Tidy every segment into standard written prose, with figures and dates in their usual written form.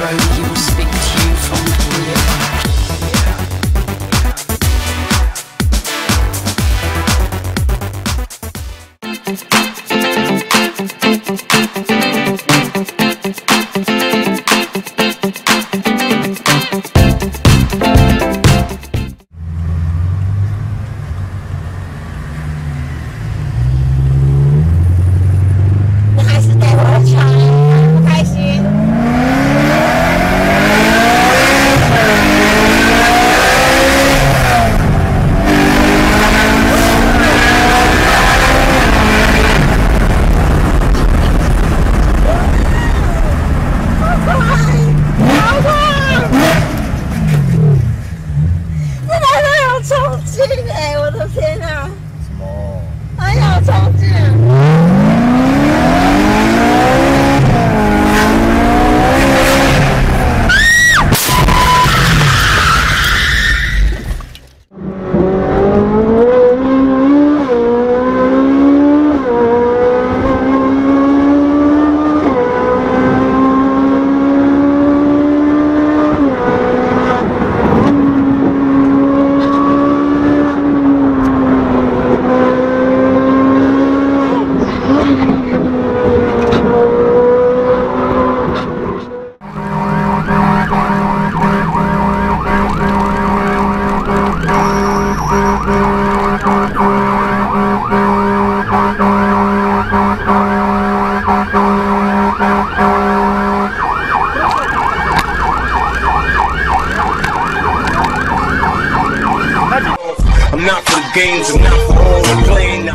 hero, he will speak to you from the rear. I'm not for the games, I'm not for all the playing.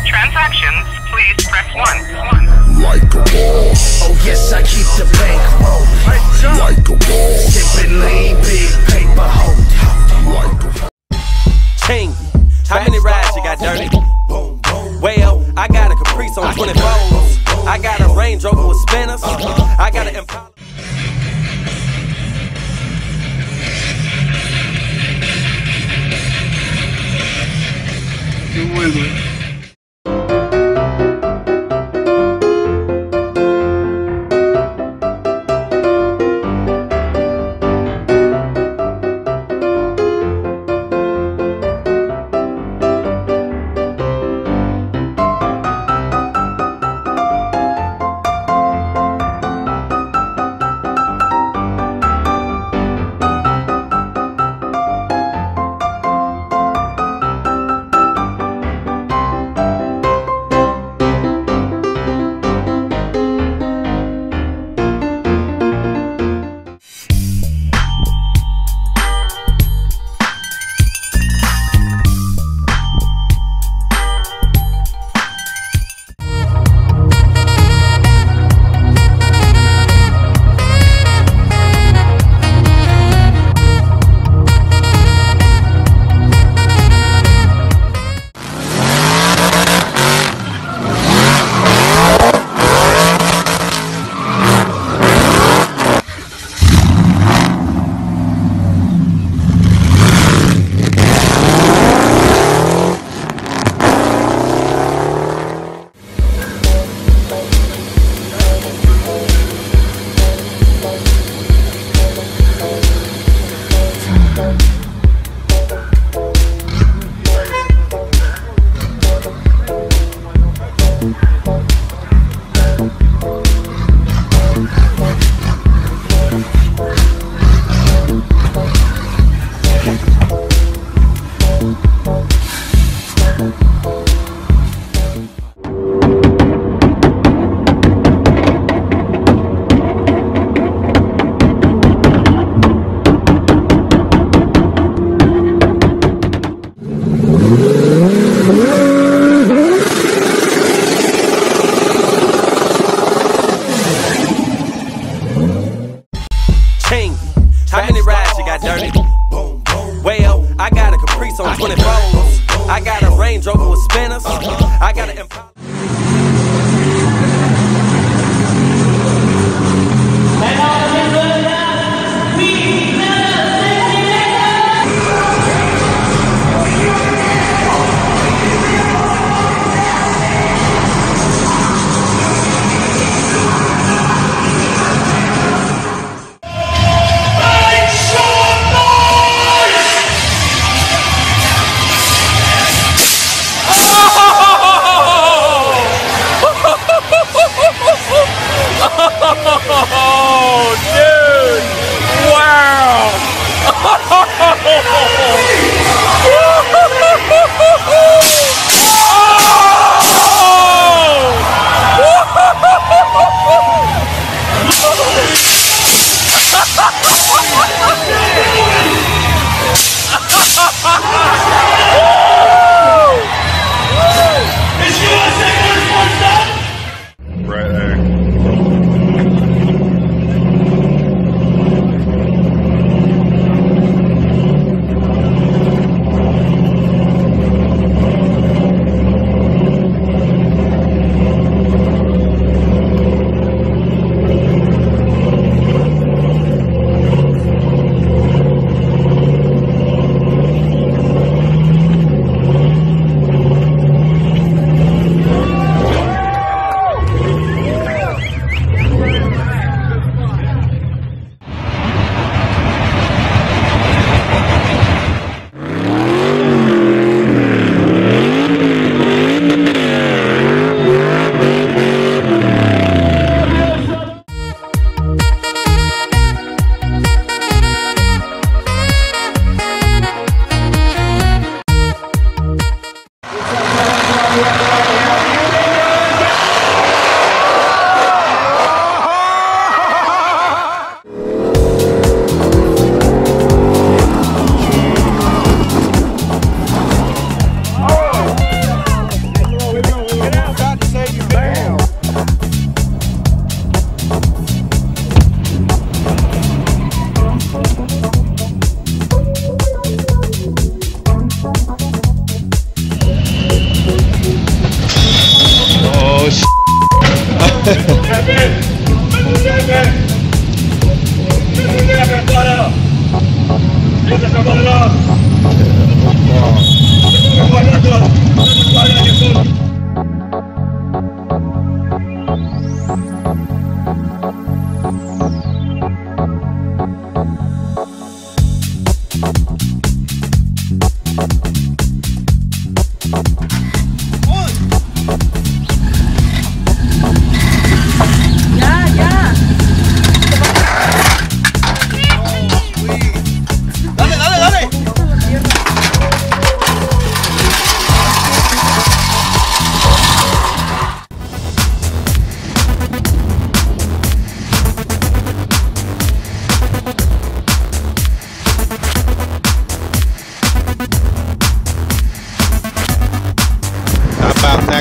Transactions, please press 1. Like a boss. Oh yes, I keep the bank rolling. Like a boss. Sipping lean, big paper hold. Like a King, how many rides you got, Dirty? Well, I got a Caprice on 24s. I got a Range Rover with spinners. I got an Impala. How many rides you got, Dirty? Well, I got a Caprice on 24s. I got a Range Rover with spinners. I got an Impala.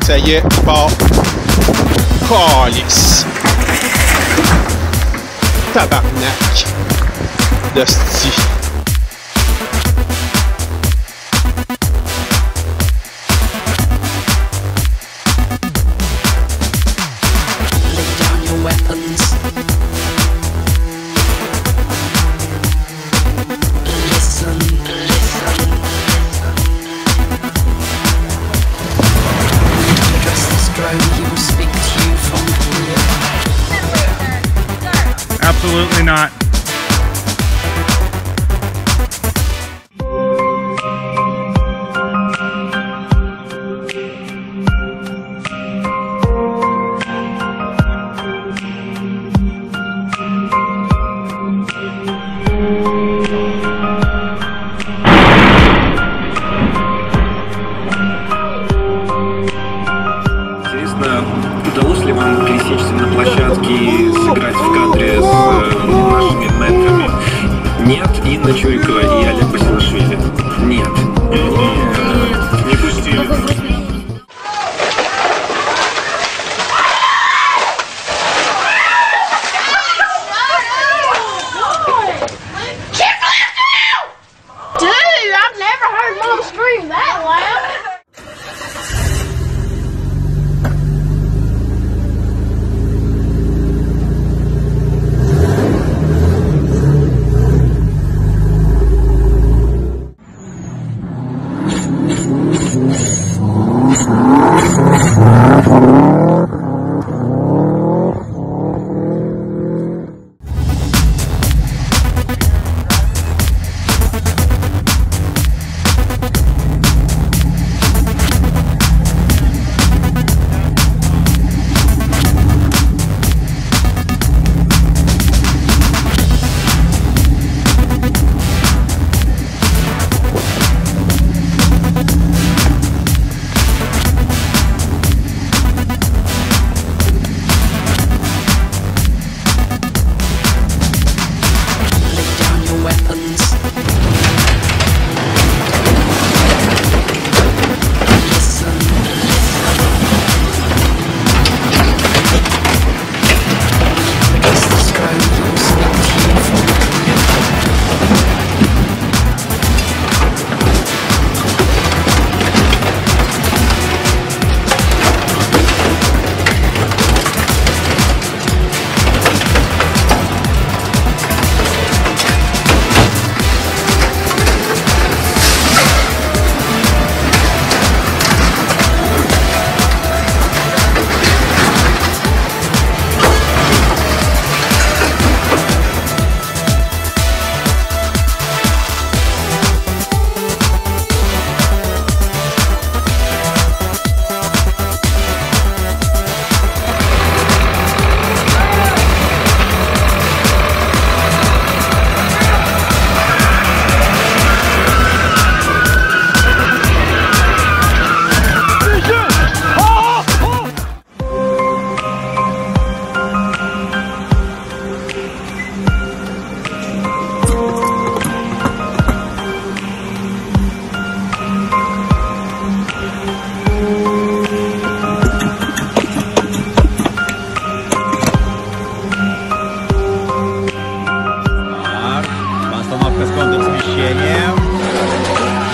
Ça y est, il part. Calice. Tabarnak. D'hostie. Lay down your weapons. Listen, listen. Address this drone, he will speak to you from here. Absolutely not. Удалось ли вам пересечься на площадке и сыграть в кадре с нашими мэтрами? Нет, Инна Чуйкова и Олег Басилашвили. Нет. Не пустили. Dude, I've never heard Mom scream that loud.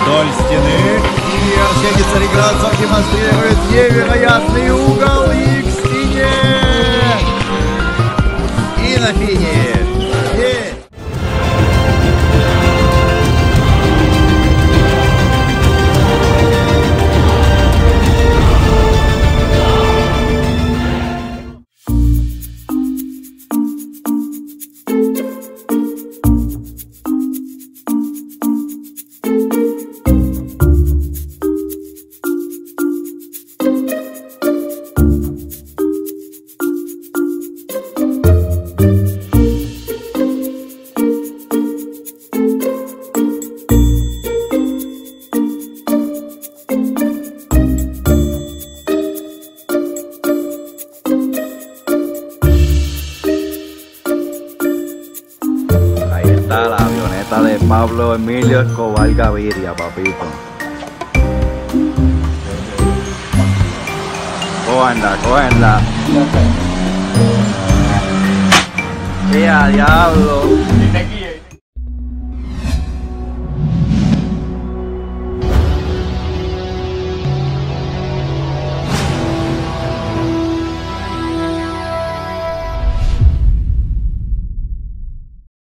Вдоль стены. И Арсений Цареградцев демонстрирует невероятный угол и к стене. Esta de Pablo Emilio Escobar Gaviria, papito. Cójanla, cójanla. ¡Qué a diablo!